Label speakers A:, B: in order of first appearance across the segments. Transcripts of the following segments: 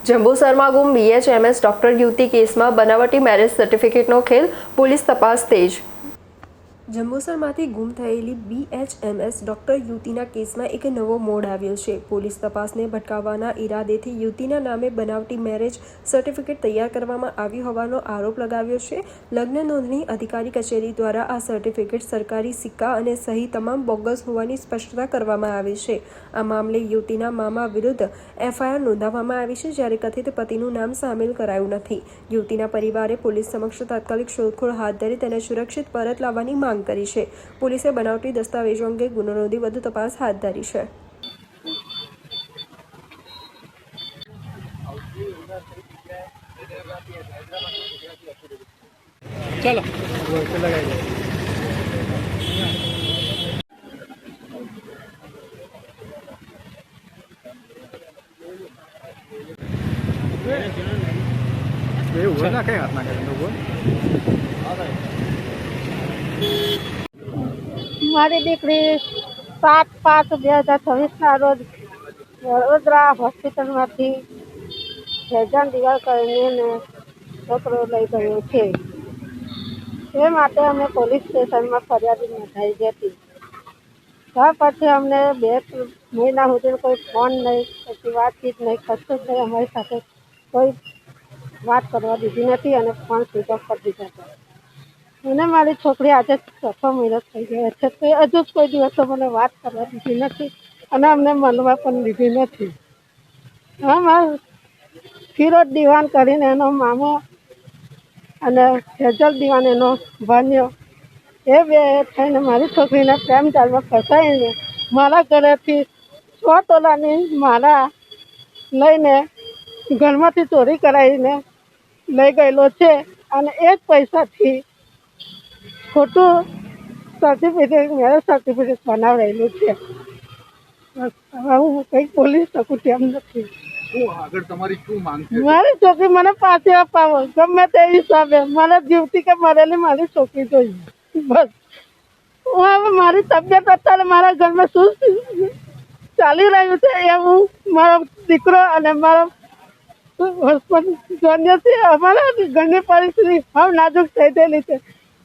A: જંબુસરમાં ગુમ BHMS doctor યુવતી કેસમાં બનાવટી મેરેજ સર્ટિફિકેટનો ખેલ, પોલીસ તપાસ તેજ। જંબુસરમાંથી ગુમ થયેલી BHMS ડોક્ટર યુવતીના કેસમાં એક નવો મોડ આવ્યો છે। પોલીસ તપાસને ભટકાવવાના ઈરાદેથી યુવતીના નામે બનાવટી મેરેજ સર્ટિફિકેટ તૈયાર કરવામાં આવ્યું હોવાનો આરોપ લગાવ્યો છે। લગ્ન નોંધણી અધિકારી કચેરી દ્વારા આ સર્ટિફિકેટ સરકારી સિક્કા અને સહી તમામ બોગસ હોવાની સ્પષ્ટતા કરવામાં આવી છે। આ મામલે યુવતીના મામા વિરુદ્ધ FIR નોંધાવવામાં આવી છે, જ્યારે કથિત પતિનું નામ સામેલ કરાયું નથી। યુવતીના પરિવારે પોલીસ સમક્ષ તાત્કાલિક શોધખોળ હાથ ધરી તેને સુરક્ષિત પરત લાવવાની માંગ કરી છે। પોલીસે બનાવટી દસ્તાવેજો અંગે ગુનો નોંધી વધુ તપાસ હાથ ધરી છે।
B: चलो हुआ ना क्या हाथ ना
C: મારી દીકરી 7/5/2026 રોજ વડોદરા હોસ્પિટલમાંથી સર્જન દિવાલ કરીને છોકરો લઈ ગયો છે। એ માટે અમે પોલીસ સ્ટેશનમાં ફરિયાદ નોંધાવી હતી। ત્યાર પછી અમને 2 મહિના સુધી કોઈ ફોન નહીં, પછી વાતચીત નહીં, કશું જ નહીં। અમારી સાથે કોઈ વાત કરવા દીધી નથી અને ફોન સ્વિચ ઓફ કરી દીધા હતા। મને મારી છોકરી આજે 6 મહિના થઈ ગયા છે, તો હજુ કોઈ દિવસ મને વાત કરવા દીધી નથી અને અમને મળવા પણ દીધી નથી। હા, ફિરોજ દિવાન કરીને એનો મામો અને ફેજલ દિવાન એનો ભાણિયો, એ બે થઈને મારી છોકરીને પ્રેમ જાળમાં ફસાઈને મારા ઘરેથી 100 તોલાની માળા લઈને ઘરમાંથી ચોરી કરાવીને લઈ ગયેલો છે અને એ જ પૈસાથી ખોટું સર્ટિફિકેટ, મેરેજ સર્ટિફિકેટ બનાવેલું છે। બસ હવે હું કંઈ બોલી શકું તેમ નથી। મારી છોકરી મને પાછી અપાવો, ગમે તે હિસાબે। મને જીવતી કે મરેલી મારી છોકરી જોઈએ, બસ। હું હવે મારી તબિયત અત્યારે મારા ઘરમાં શું ચાલી રહ્યું છે એ હું મારો દીકરો અને મારો હસબન્ડ જાણીએ છીએ। અમારા ઘરની પરિસ્થિતિ હવે નાજુક થઈ ગયેલી છે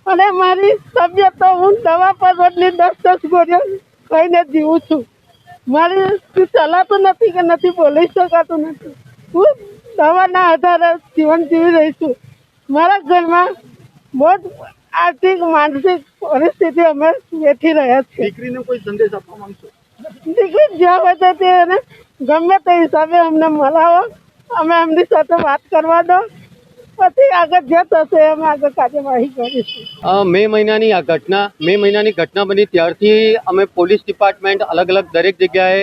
C: અને મારી તબિયત તો હું દવા પર રોજની 10 ગોળીઓ ખાઈને જીવું છું। મારી ચલાતું નથી કે નથી બોલી શકાતું નથી। હું દવાના આધારે જીવન જીવી રહી છું। મારા ઘરમાં બહુ જ આર્થિક માનસિક પરિસ્થિતિ અમે વેઠી રહ્યા છીએ।
B: દીકરીને કોઈ સંદેશ આપવા માંગશો?
C: દીકરી જ્યાં હોય તો તેને ગમે તે હિસાબે અમને મળાવો, અમે એમની સાથે વાત કરવા દો, પછી આગળ જે થશે અમે આગળ કાર્યવાહી કરીશું।
D: મે મહિનાની ઘટના બની ત્યારથી અમે પોલીસ ડિપાર્ટમેન્ટ અલગ દરેક જગ્યાએ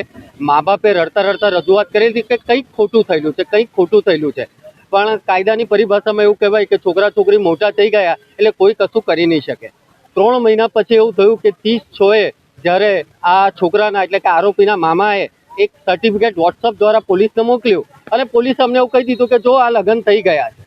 D: મા બાપે રડતા રજૂઆત કરી હતી કે કંઈક ખોટું થયેલું છે, પણ કાયદાની પરિભાષામાં એવું કહેવાય કે છોકરા છોકરી મોટા થઈ ગયા એટલે કોઈ કશું કરી નહીં શકે। 3 મહિના પછી એવું થયું કે 30/6 જ્યારે આ છોકરાના એટલે કે આરોપીના મામાએ એક સર્ટિફિકેટ વોટ્સઅપ દ્વારા પોલીસને મોકલ્યું અને પોલીસે અમને એવું કહી દીધું કે જો આ લગ્ન થઈ ગયા છે।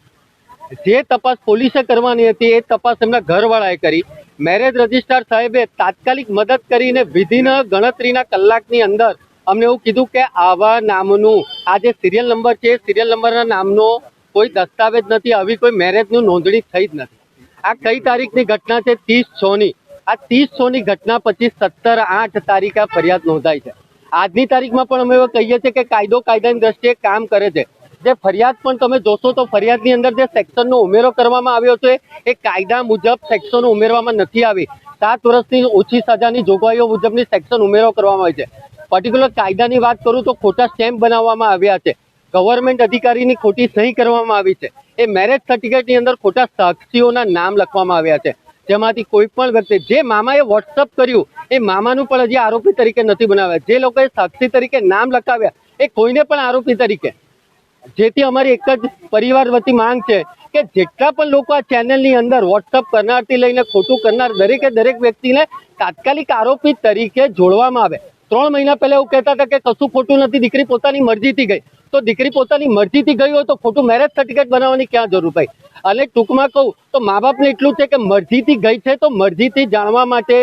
D: જે તપાસ પોલીસે કરવાની હતી એ તપાસ એમના ઘરવાળાએ કરી। મેરેજ રજિસ્ટ્રાર સાહેબે તાત્કાલિક મદદ કરીને વિધિન ગણતરીના કલાકની અંદર અમને એવું કીધું કે આવા નામનું આ જે સિરિયલ નંબર છે, સિરિયલ નંબરના નામનો કોઈ દસ્તાવેજ નથી, આવી કોઈ મેરેજનું નોંધણી થઈ જ નથી। આ કઈ તારીખની ઘટના છે? 30/6ની। આ 30/6ની ઘટના પછી 17/8 તારીખે આ ફરિયાદ નોંધાઈ છે। આજની તારીખમાં પણ અમે એવું કહીએ છીએ કે કાયદો કાયદાની દ્રષ્ટિએ કામ કરે છે। જે ફરિયાદ પણ તમે જોશો તો ફરિયાદની અંદર જે સેક્શનનો ઉમેરો કરવામાં આવ્યો છે એ કાયદા મુજબ સેક્શનો ઉમેરવામાં નથી આવી। 7 વર્ષની ઓછી સજાની જોગવાઈઓ મુજબની સેક્શન ઉમેરો કરવામાં આવી છે। પર્ટિક્યુલર કાયદાની વાત કરું તો ખોટા સ્ટેમ્પ બનાવવામાં આવ્યા છે, ગવર્મેન્ટ અધિકારીની ખોટી સહી કરવામાં આવી છે। એ મેરેજ સર્ટિફિકેટની અંદર ખોટા સાક્ષીઓના નામ લખવામાં આવ્યા છે, જેમાંથી કોઈ પણ વ્યક્તિ જે મામાએ વોટ્સઅપ કર્યું એ મામાનું પણ હજી આરોપી તરીકે નથી બનાવ્યા। જે લોકોએ સાક્ષી તરીકે નામ લખાવ્યા એ કોઈને પણ આરોપી તરીકે। જેથી અમારી એક જ પરિવાર વતી માંગ છે કે જેટલા પણ લોકો આ ચેનલની અંદર વોટ્સઅપ કરનારથી લઈને ખોટું કરનાર દરેક વ્યક્તિને તાત્કાલિક આરોપી તરીકે જોડવામાં આવે। 3 મહિના પહેલા એવું કહેતા હતા કે કશું ખોટું નથી, દીકરી પોતાની મરજીથી ગઈ, તો દીકરી પોતાની મરજીથી ગઈ હોય તો ખોટું મેરેજ સર્ટિફિકેટ બનાવવાની ક્યાં જરૂર ભાઈ? અને ટૂંકમાં કહું તો મા બાપને એટલું છે કે મરજીથી ગઈ છે તો મરજીથી જાણવા માટે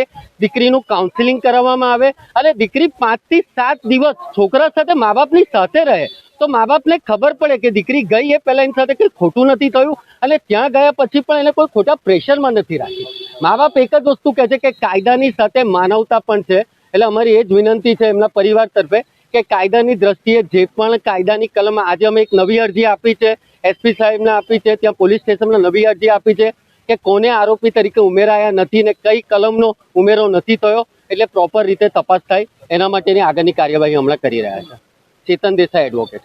D: દીકરીનું કાઉન્સિલિંગ કરાવવામાં આવે અને દીકરી 5 થી 7 દિવસ છોકરા સાથે મા બાપની સાથે રહે તો મા બાપને ખબર પડે કે દીકરી ગઈ એ પહેલા એની સાથે કંઈ ખોટું નથી થયું અને ત્યાં ગયા પછી પણ એને કોઈ ખોટા પ્રેશરમાં નથી રાખી. મા બાપ એક જ વસ્તુ કહે છે કે કાયદાની સાથે માનવતા પણ છે. એટલે અમારી એ જ વિનંતી છે એમના પરિવાર તરફે કે કાયદાની દ્રષ્ટિએ જે પણ કાયદાની કલમ, આજે અમે એક નવી અરજી આપી છે, એસપી સાહેબને આપી છે, ત્યાં પોલીસ સ્ટેશનમાં નવી અરજી આપી છે કે કોને આરોપી તરીકે ઉમેરાયા નથી ને કઈ કલમનો ઉમેરો નથી થયો, એટલે પ્રોપર રીતે તપાસ થાય એના માટેની આગળની કાર્યવાહી હમણાં કરી રહ્યા છે. ચેતન દેસાઈ, એડવોકેટ.